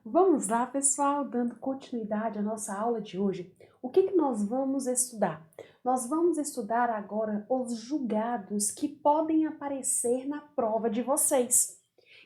Vamos lá, pessoal, dando continuidade à nossa aula de hoje. O que nós vamos estudar? Nós vamos estudar agora os julgados que podem aparecer na prova de vocês.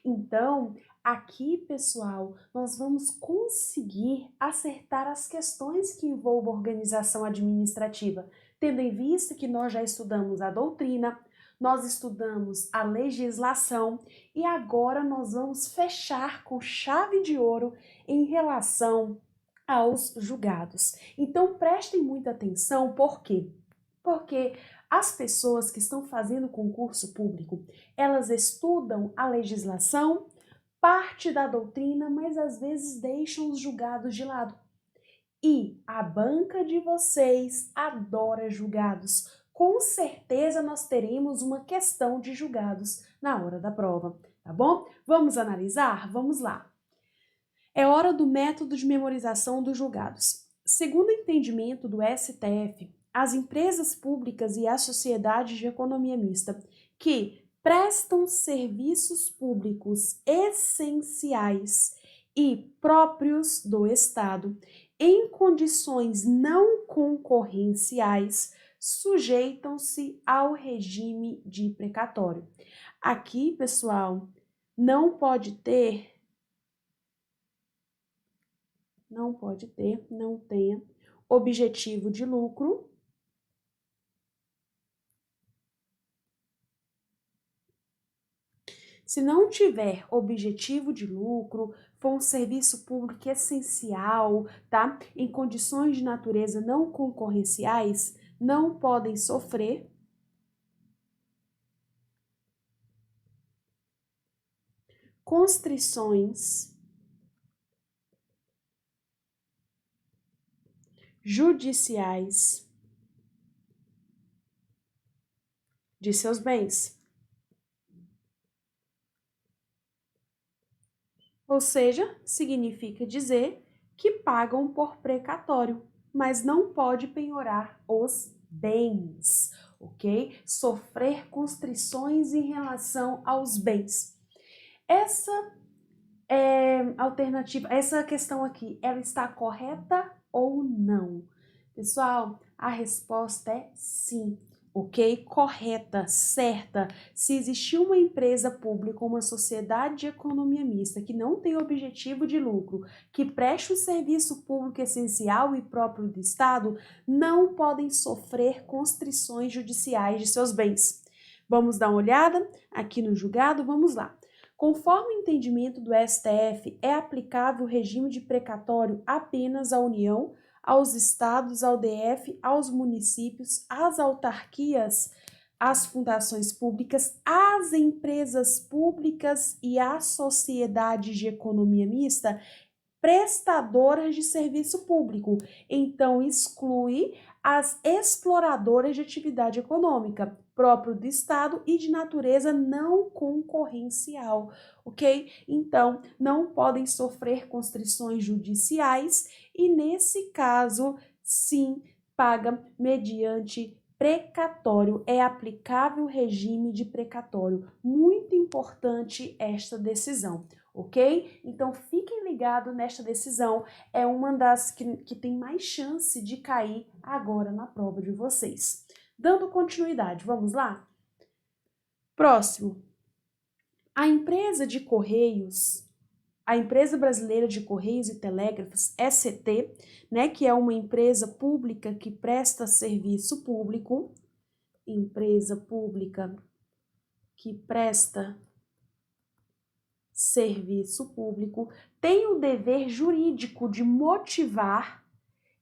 Então, aqui, pessoal, nós vamos conseguir acertar as questões que envolvam organização administrativa, tendo em vista que nós já estudamos a doutrina, nós estudamos a legislação e agora nós vamos fechar com chave de ouro em relação aos julgados. Então prestem muita atenção, por quê? Porque as pessoas que estão fazendo concurso público, elas estudam a legislação, parte da doutrina, mas às vezes deixam os julgados de lado. E a banca de vocês adora julgados. Com certeza nós teremos uma questão de julgados na hora da prova, tá bom? Vamos analisar? Vamos lá. É hora do método de memorização dos julgados. Segundo o entendimento do STF, as empresas públicas e as sociedades de economia mista que prestam serviços públicos essenciais e próprios do Estado em condições não concorrenciais sujeitam-se ao regime de precatório. Aqui, pessoal, não tenha objetivo de lucro, se não tiver objetivo de lucro, for um serviço público essencial, tá? Em condições de natureza não concorrenciais, não podem sofrer constrições judiciais de seus bens. Ou seja, significa dizer que pagam por precatório, mas não pode penhorar os bens, ok? Sofrer constrições em relação aos bens. Essa alternativa, essa questão aqui, ela está correta ou não? Pessoal, a resposta é sim. Ok? Correta, certa. Se existir uma empresa pública, uma sociedade de economia mista que não tem objetivo de lucro, que preste um serviço público essencial e próprio do Estado, não podem sofrer constrições judiciais de seus bens. Vamos dar uma olhada aqui no julgado? Vamos lá. Conforme o entendimento do STF, é aplicável o regime de precatório apenas à União, aos estados, ao DF, aos municípios, às autarquias, às fundações públicas, às empresas públicas e às sociedades de economia mista prestadoras de serviço público. Então, exclui as exploradoras de atividade econômica próprio do Estado e de natureza não concorrencial, ok? Então, não podem sofrer constrições judiciais e, nesse caso, sim, paga mediante precatório, é aplicável o regime de precatório. Muito importante esta decisão, ok? Então, fiquem ligados nesta decisão, é uma das que tem mais chance de cair agora na prova de vocês. Dando continuidade, vamos lá? Próximo. A empresa de Correios, a Empresa Brasileira de Correios e Telégrafos, ECT, né, que é uma empresa pública que presta serviço público, empresa pública que presta serviço público, tem o dever jurídico de motivar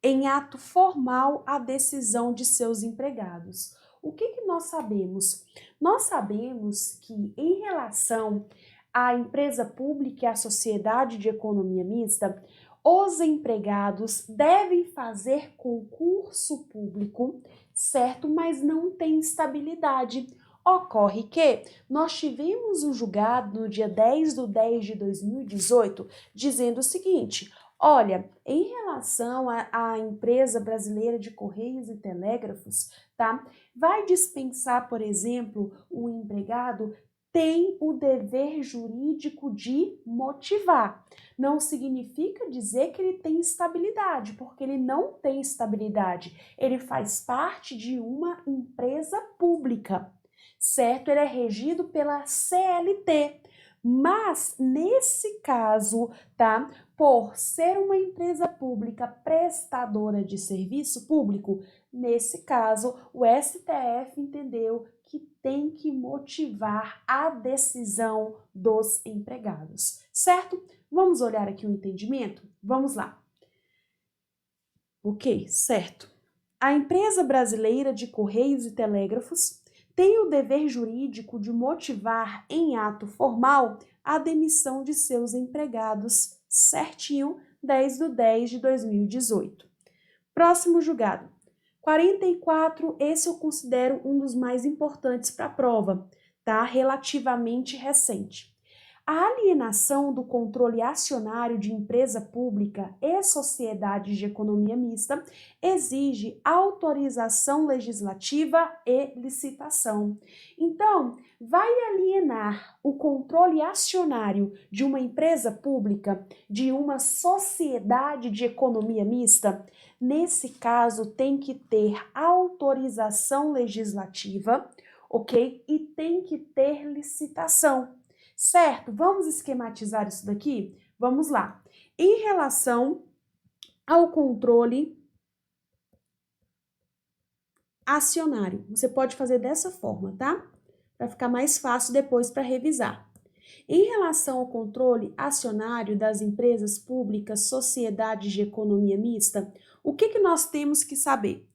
em ato formal a decisão de seus empregados. O que nós sabemos? Nós sabemos que, em relação à empresa pública e à sociedade de economia mista, os empregados devem fazer concurso público, certo? Mas não tem estabilidade. Ocorre que nós tivemos um julgado no dia 10/10/2018 dizendo o seguinte: olha, em relação à empresa brasileira de Correios e Telégrafos, tá? Vai dispensar, por exemplo, o empregado tem o dever jurídico de motivar. Não significa dizer que ele tem estabilidade, porque ele não tem estabilidade. Ele faz parte de uma empresa pública, certo? Ele é regido pela CLT. Mas, nesse caso, tá? Por ser uma empresa pública prestadora de serviço público, nesse caso, o STF entendeu que tem que motivar a decisão dos empregados, certo? Vamos olhar aqui o entendimento? Vamos lá. Ok, certo. A empresa brasileira de Correios e Telégrafos tem o dever jurídico de motivar em ato formal a demissão de seus empregados, certinho, 10/10/2018. Próximo julgado. 44, esse eu considero um dos mais importantes para a prova, tá? Relativamente recente. A alienação do controle acionário de empresa pública e sociedades de economia mista exige autorização legislativa e licitação. Então, vai alienar o controle acionário de uma empresa pública, de uma sociedade de economia mista? Nesse caso, tem que ter autorização legislativa, ok? E tem que ter licitação. Certo? Vamos esquematizar isso daqui? Vamos lá. Em relação ao controle acionário, você pode fazer dessa forma, tá? Para ficar mais fácil depois para revisar. Em relação ao controle acionário das empresas públicas, sociedades de economia mista, o que nós temos que saber?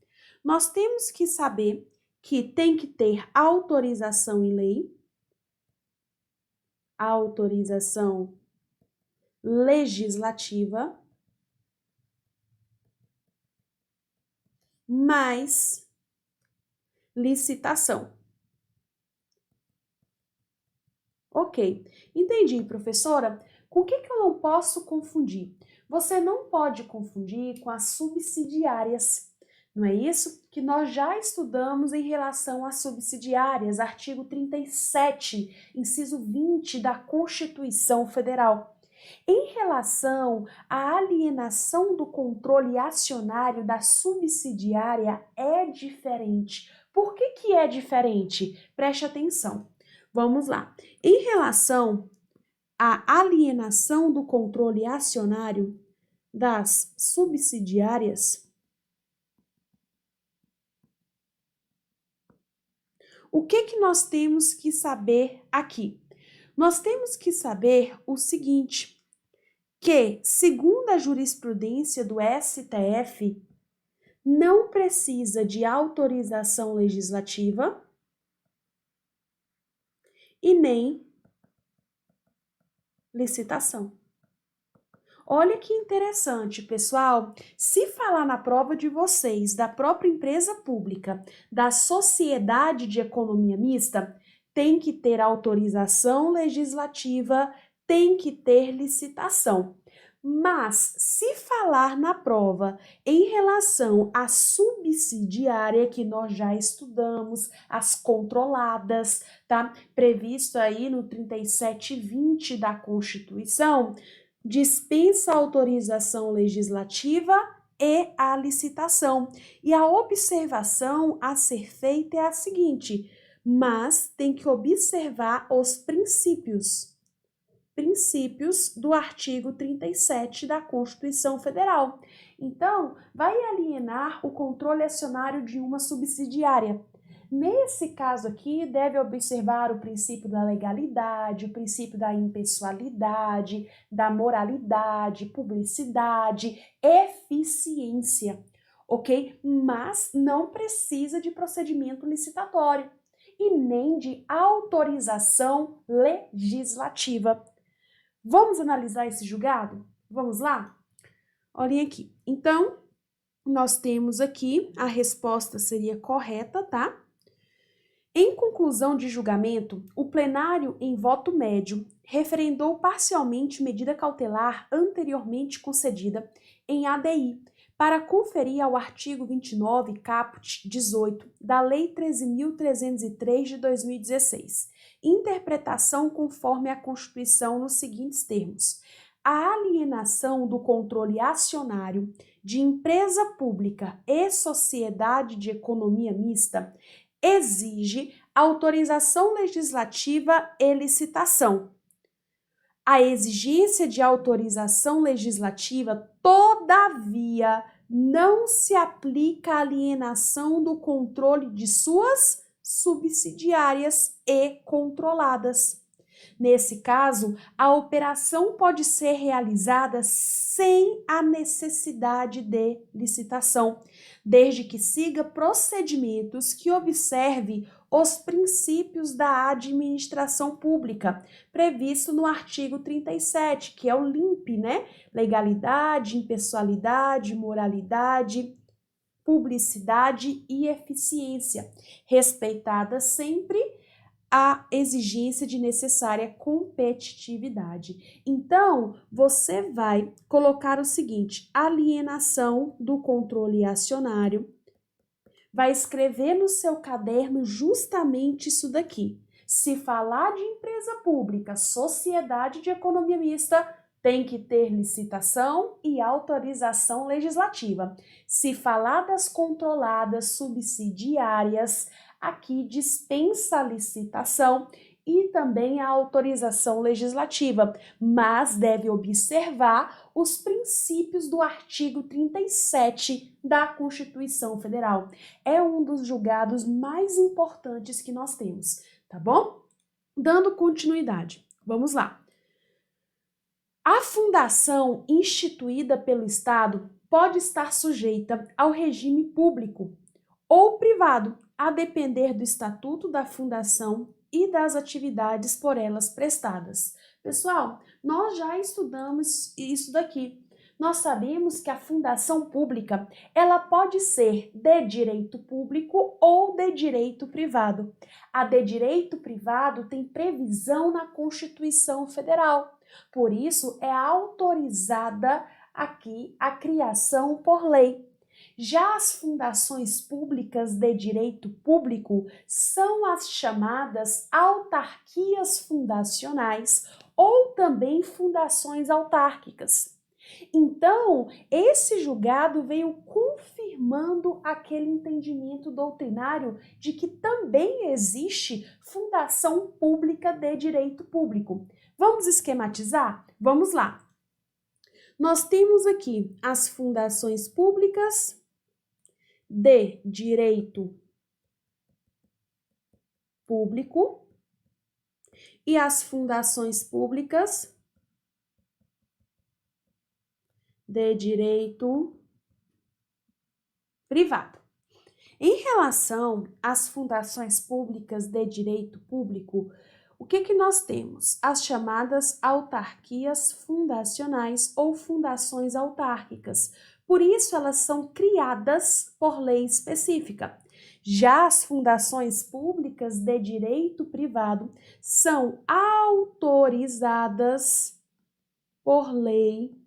Nós temos que saber que tem que ter autorização em lei, autorização legislativa, mais licitação. Ok, entendi, professora. Com o que eu não posso confundir? Você não pode confundir com as subsidiárias. Não é isso? Que nós já estudamos em relação às subsidiárias, artigo 37, inciso 20 da Constituição Federal. Em relação à alienação do controle acionário da subsidiária, é diferente. Por que é diferente? Preste atenção. Vamos lá. Em relação à alienação do controle acionário das subsidiárias, o que nós temos que saber aqui? Nós temos que saber o seguinte, que, segundo a jurisprudência do STF, não precisa de autorização legislativa e nem licitação. Olha que interessante, pessoal. Se falar na prova de vocês da própria empresa pública, da sociedade de economia mista, tem que ter autorização legislativa, tem que ter licitação. Mas, se falar na prova em relação à subsidiária, que nós já estudamos, as controladas, tá? Previsto aí no 3720 da Constituição, dispensa a autorização legislativa e a licitação. E a observação a ser feita é a seguinte, mas tem que observar os princípios do artigo 37 da Constituição Federal. Então, vai alienar o controle acionário de uma subsidiária. Nesse caso aqui, deve observar o princípio da legalidade, o princípio da impessoalidade, da moralidade, publicidade, eficiência, ok? Mas não precisa de procedimento licitatório e nem de autorização legislativa. Vamos analisar esse julgado? Vamos lá? Olhem aqui. Então, nós temos aqui, a resposta seria correta, tá? Em conclusão de julgamento, o plenário, em voto médio, referendou parcialmente medida cautelar anteriormente concedida em ADI, para conferir ao artigo 29, caput 18, da Lei 13.303 de 2016, interpretação conforme a Constituição nos seguintes termos: a alienação do controle acionário de empresa pública e sociedade de economia mista exige autorização legislativa e licitação. A exigência de autorização legislativa, todavia, não se aplica à alienação do controle de suas subsidiárias e controladas. Nesse caso, a operação pode ser realizada sem a necessidade de licitação, desde que siga procedimentos que observe os princípios da administração pública, previsto no artigo 37, que é o LIMP, né? Legalidade, impessoalidade, moralidade, publicidade e eficiência, respeitada sempre a exigência de necessária competitividade. Então, você vai colocar o seguinte: alienação do controle acionário, vai escrever no seu caderno justamente isso daqui. Se falar de empresa pública, sociedade de economia mista, tem que ter licitação e autorização legislativa. Se falar das controladas subsidiárias, aqui dispensa a licitação e também a autorização legislativa, mas deve observar os princípios do artigo 37 da Constituição Federal. É um dos julgados mais importantes que nós temos, tá bom? Dando continuidade, vamos lá. A fundação instituída pelo Estado pode estar sujeita ao regime público ou privado, a depender do estatuto da fundação e das atividades por elas prestadas. Pessoal, nós já estudamos isso daqui. Nós sabemos que a fundação pública, ela pode ser de direito público ou de direito privado. A de direito privado tem previsão na Constituição Federal. Por isso, é autorizada aqui a criação por lei. Já as fundações públicas de direito público são as chamadas autarquias fundacionais ou também fundações autárquicas. Então, esse julgado veio confirmando aquele entendimento doutrinário de que também existe fundação pública de direito público. Vamos esquematizar? Vamos lá. Nós temos aqui as fundações públicas de direito público e as fundações públicas de direito privado. Em relação às fundações públicas de direito público, o que nós temos? As chamadas autarquias fundacionais ou fundações autárquicas. Por isso, elas são criadas por lei específica. Já as fundações públicas de direito privado são autorizadas por lei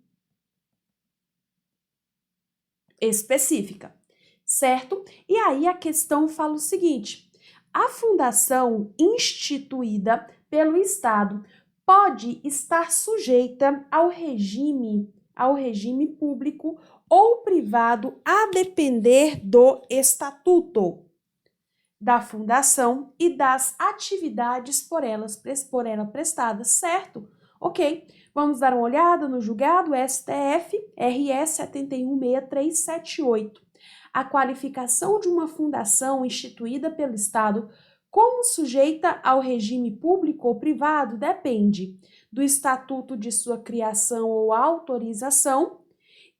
específica, certo? E aí a questão fala o seguinte: a fundação instituída pelo Estado pode estar sujeita ao regime público ou privado a depender do estatuto da fundação e das atividades por ela prestadas, certo? Ok, vamos dar uma olhada no julgado STF RS 716378. A qualificação de uma fundação instituída pelo Estado como sujeita ao regime público ou privado depende do estatuto de sua criação ou autorização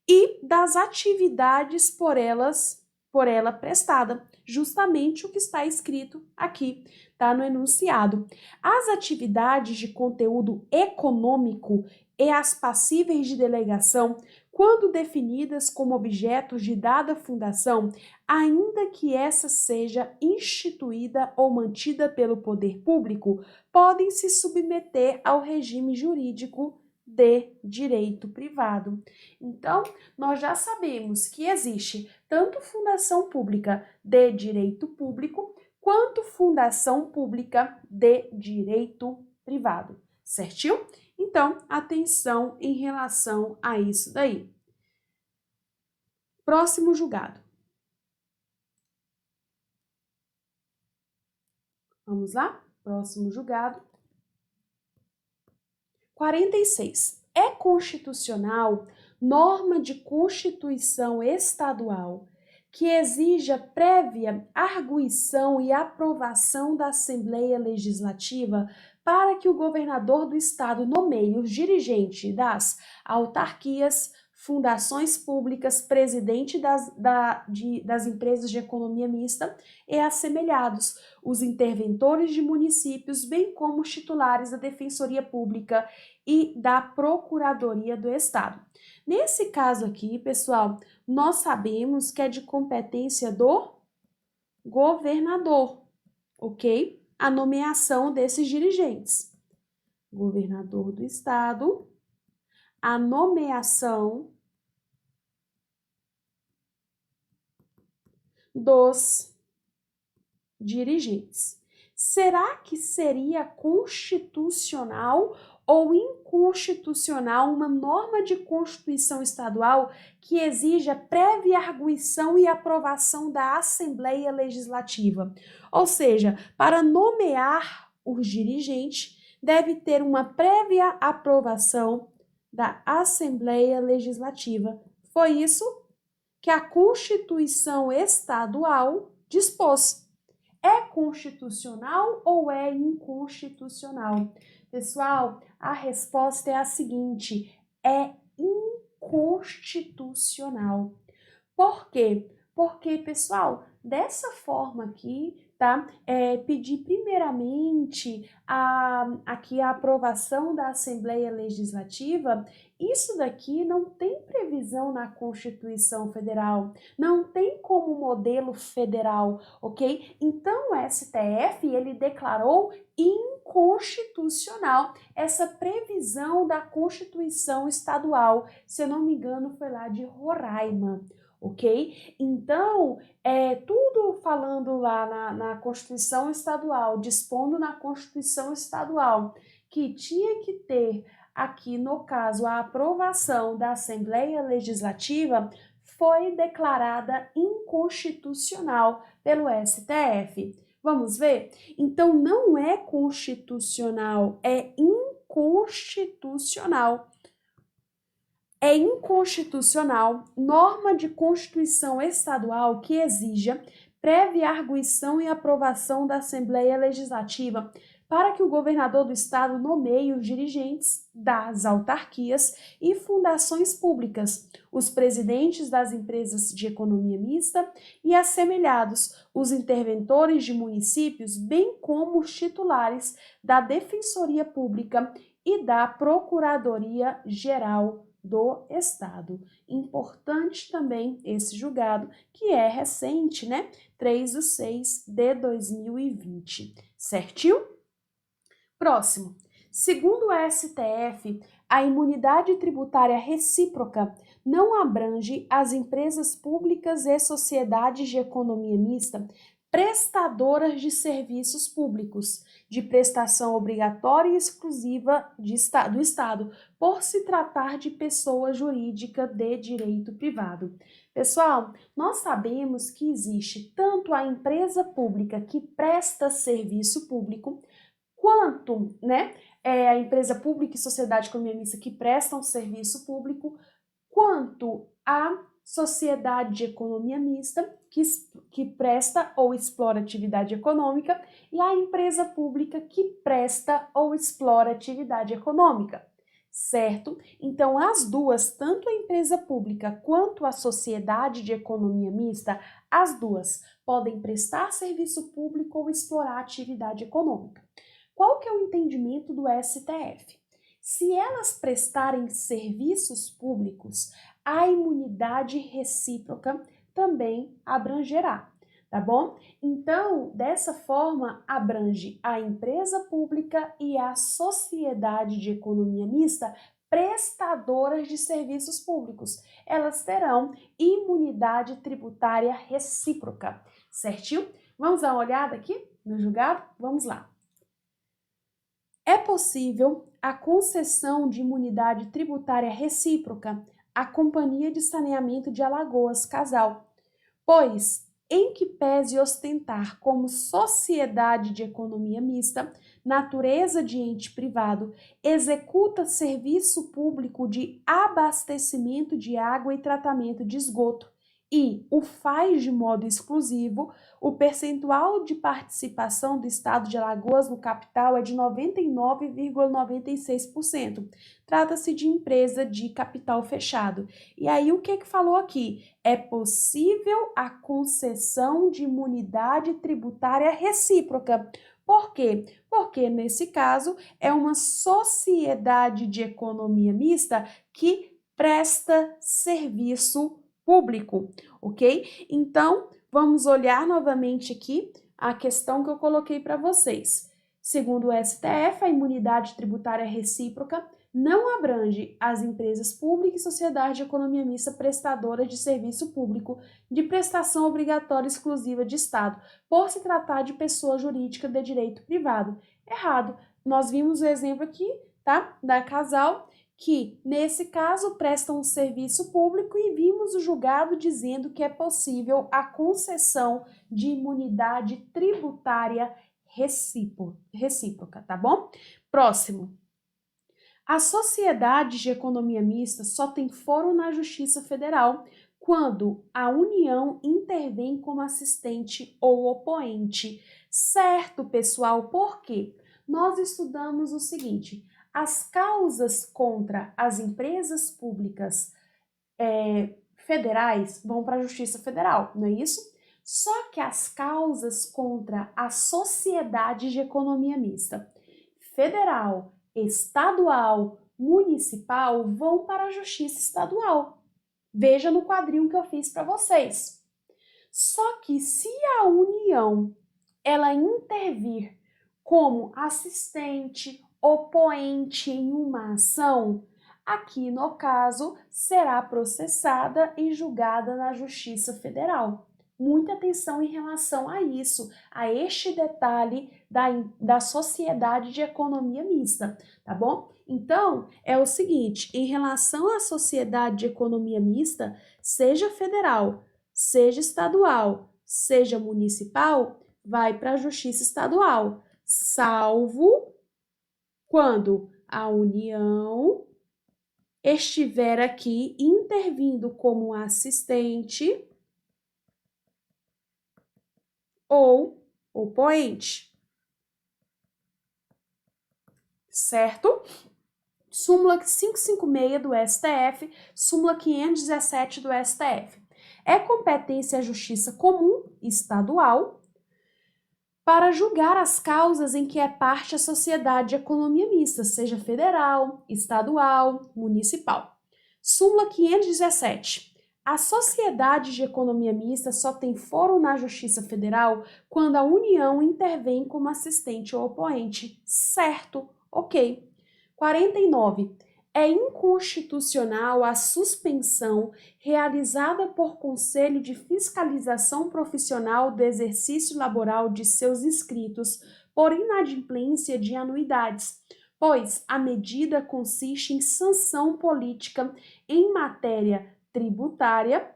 e das atividades por ela prestada, justamente o que está escrito aqui, tá no enunciado. As atividades de conteúdo econômico e as passíveis de delegação, quando definidas como objetos de dada fundação, ainda que essa seja instituída ou mantida pelo poder público, podem se submeter ao regime jurídico de direito privado. Então, nós já sabemos que existe tanto fundação pública de direito público quanto fundação pública de direito privado, certinho? Então, atenção em relação a isso daí. Próximo julgado. Vamos lá? Próximo julgado. 46. É constitucional norma de Constituição estadual que exija prévia arguição e aprovação da Assembleia Legislativa para que o governador do estado nomeie os dirigentes das autarquias, fundações públicas, presidente das empresas de economia mista e assemelhados, os interventores de municípios, bem como os titulares da Defensoria Pública e da Procuradoria do Estado. Nesse caso aqui, pessoal, nós sabemos que é de competência do governador, ok? A nomeação desses dirigentes. Governador do estado, a nomeação dos dirigentes. Será que seria constitucional ou inconstitucional uma norma de Constituição estadual que exija prévia arguição e aprovação da Assembleia Legislativa? Ou seja, para nomear os dirigentes, deve ter uma prévia aprovação da Assembleia Legislativa. Foi isso que a Constituição estadual dispôs. É constitucional ou é inconstitucional? Pessoal, a resposta é a seguinte: é inconstitucional. Por quê? Porque, pessoal, dessa forma aqui, tá? Pedir primeiramente aqui a aprovação da Assembleia Legislativa, isso daqui não tem previsão na Constituição Federal, não tem como modelo federal, ok? Então, o STF, ele declarou inconstitucional essa previsão da Constituição Estadual, se eu não me engano, foi lá de Roraima. Ok? Então, tudo falando lá na Constituição Estadual, dispondo na Constituição Estadual, que tinha que ter aqui, no caso, a aprovação da Assembleia Legislativa, foi declarada inconstitucional pelo STF. Vamos ver? Então, não é constitucional, é inconstitucional. É inconstitucional norma de Constituição estadual que exija prévia arguição e aprovação da Assembleia Legislativa para que o governador do estado nomeie os dirigentes das autarquias e fundações públicas, os presidentes das empresas de economia mista e assemelhados, os interventores de municípios, bem como os titulares da Defensoria Pública e da Procuradoria Geral do Estado. Importante também esse julgado, que é recente, né? 3/6/2020. Certinho? Próximo. Segundo o STF, a imunidade tributária recíproca não abrange as empresas públicas e sociedades de economia mista prestadoras de serviços públicos de prestação obrigatória e exclusiva do Estado, por se tratar de pessoa jurídica de direito privado. Pessoal, nós sabemos que existe tanto a empresa pública que presta serviço público, quanto, a empresa pública e sociedade de economia mista que prestam serviço público, quanto a sociedade de economia mista, que presta ou explora atividade econômica, e a empresa pública que presta ou explora atividade econômica, certo? Então, as duas, tanto a empresa pública quanto a sociedade de economia mista, as duas podem prestar serviço público ou explorar atividade econômica. Qual que é o entendimento do STF? Se elas prestarem serviços públicos, a imunidade recíproca também abrangerá, tá bom? Então, dessa forma, abrange a empresa pública e a sociedade de economia mista prestadoras de serviços públicos. Elas terão imunidade tributária recíproca, certinho? Vamos dar uma olhada aqui no julgado? Vamos lá. É possível a concessão de imunidade tributária recíproca à Companhia de Saneamento de Alagoas, Casal, pois, em que pese ostentar como sociedade de economia mista, natureza de ente privado, executa serviço público de abastecimento de água e tratamento de esgoto e o faz de modo exclusivo, o percentual de participação do Estado de Alagoas no capital é de 99,96%. Trata-se de empresa de capital fechado. E aí, o que falou aqui? É possível a concessão de imunidade tributária recíproca. Por quê? Porque, nesse caso, é uma sociedade de economia mista que presta serviço público, ok? Então, vamos olhar novamente aqui a questão que eu coloquei para vocês. Segundo o STF, a imunidade tributária recíproca não abrange as empresas públicas e sociedades de economia mista prestadoras de serviço público de prestação obrigatória exclusiva de Estado, por se tratar de pessoa jurídica de direito privado. Errado. Nós vimos o exemplo aqui, tá? Da Casal, que, nesse caso, prestam um serviço público e vimos o julgado dizendo que é possível a concessão de imunidade tributária recíproca, tá bom? Próximo. A sociedade de economia mista só tem foro na Justiça Federal quando a União intervém como assistente ou opoente. Certo, pessoal? Por quê? Nós estudamos o seguinte: as causas contra as empresas públicas federais vão para a Justiça Federal, não é isso? Só que as causas contra a sociedade de economia mista federal, estadual, municipal vão para a Justiça Estadual. Veja no quadrinho que eu fiz para vocês. Só que se a União ela intervir como assistente, opoente em uma ação, aqui no caso será processada e julgada na Justiça Federal. Muita atenção em relação a isso, a este detalhe da sociedade de economia mista, tá bom? Então, é o seguinte, em relação à sociedade de economia mista, seja federal, seja estadual, seja municipal, vai para a Justiça Estadual, salvo quando a União estiver aqui intervindo como assistente ou opoente, certo? Súmula 556 do STF, súmula 517 do STF. É competência à Justiça Comum Estadual para julgar as causas em que é parte a sociedade de economia mista, seja federal, estadual, municipal. Súmula 517. A sociedade de economia mista só tem foro na Justiça Federal quando a União intervém como assistente ou opoente. Certo, ok. 49. É inconstitucional a suspensão realizada por Conselho de Fiscalização Profissional do exercício laboral de seus inscritos por inadimplência de anuidades, pois a medida consiste em sanção política em matéria tributária,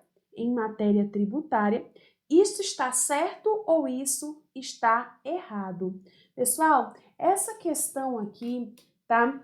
isso está certo ou isso está errado? Pessoal, essa questão aqui, tá?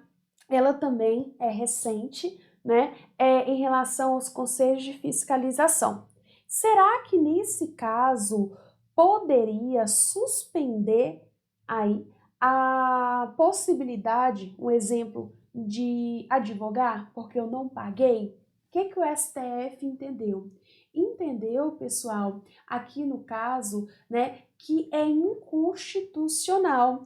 Ela também é recente, né? Em relação aos conselhos de fiscalização. Será que nesse caso poderia suspender aí a possibilidade, um exemplo, de advogar porque eu não paguei? O que o STF entendeu? Entendeu, pessoal, aqui no caso, né, que é inconstitucional,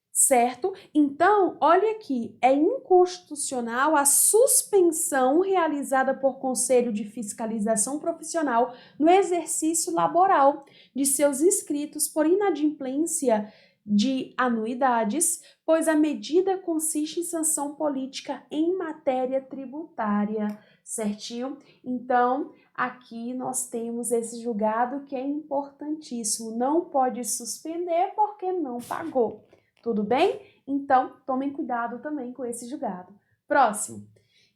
certo? Então, olha aqui, é inconstitucional a suspensão realizada por Conselho de Fiscalização Profissional no exercício laboral de seus inscritos por inadimplência de anuidades, pois a medida consiste em sanção política em matéria tributária, certinho? Então, aqui nós temos esse julgado que é importantíssimo, não pode suspender porque não pagou, tudo bem? Então, tomem cuidado também com esse julgado. Próximo.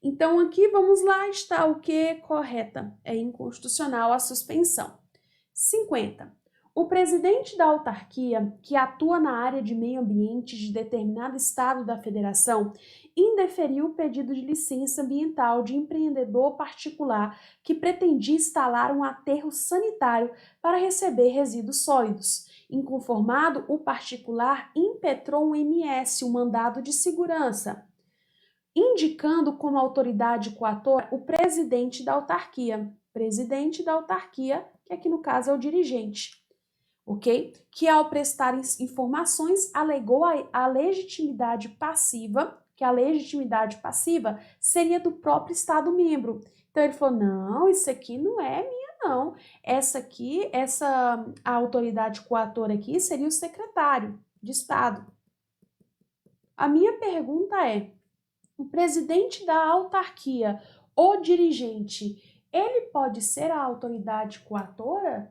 Então, aqui vamos lá, está o que? Correta. É inconstitucional a suspensão. 50. O presidente da autarquia, que atua na área de meio ambiente de determinado estado da federação, indeferiu o pedido de licença ambiental de empreendedor particular que pretendia instalar um aterro sanitário para receber resíduos sólidos. Inconformado, o particular impetrou um MS, um mandado de segurança, indicando como autoridade coatora o presidente da autarquia. Presidente da autarquia, que aqui no caso é o dirigente, ok? Que ao prestar informações alegou a legitimidade passiva, que a legitimidade passiva seria do próprio Estado-membro. Então ele falou, não, isso aqui não é minha, não. A autoridade coatora aqui seria o secretário de Estado. A minha pergunta é, o presidente da autarquia, o dirigente, ele pode ser a autoridade coatora?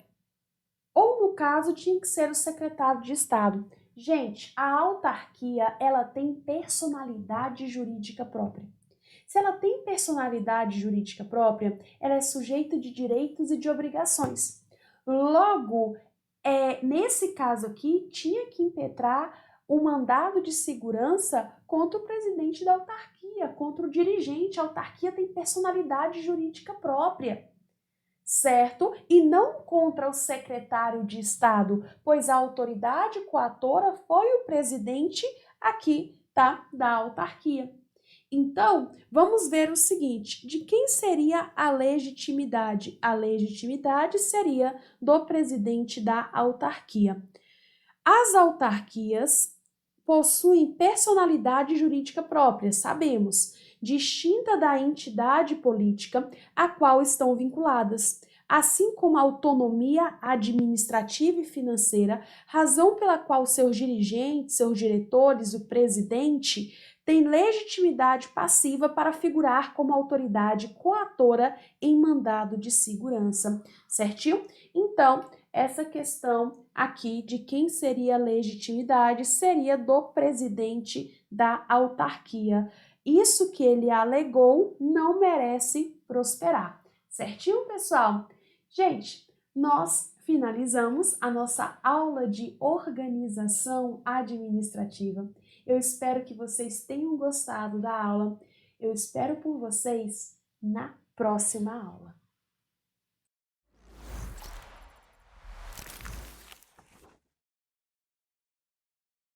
Ou, no caso, tinha que ser o secretário de Estado? Gente, a autarquia, ela tem personalidade jurídica própria. Se ela tem personalidade jurídica própria, ela é sujeita de direitos e de obrigações. Logo, nesse caso aqui, tinha que impetrar o mandado de segurança contra o presidente da autarquia, contra o dirigente. A autarquia tem personalidade jurídica própria, certo? E não contra o secretário de Estado, pois a autoridade coatora foi o presidente aqui, tá? Da autarquia. Então, vamos ver o seguinte, de quem seria a legitimidade? A legitimidade seria do presidente da autarquia. As autarquias possuem personalidade jurídica própria, sabemos, distinta da entidade política a qual estão vinculadas, assim como a autonomia administrativa e financeira, razão pela qual seus dirigentes, seus diretores, o presidente, têm legitimidade passiva para figurar como autoridade coatora em mandado de segurança, certinho? Então, essa questão aqui de quem seria a legitimidade seria do presidente da autarquia. Isso que ele alegou não merece prosperar. Certinho, pessoal? Gente, nós finalizamos a nossa aula de organização administrativa. Eu espero que vocês tenham gostado da aula. Eu espero por vocês na próxima aula.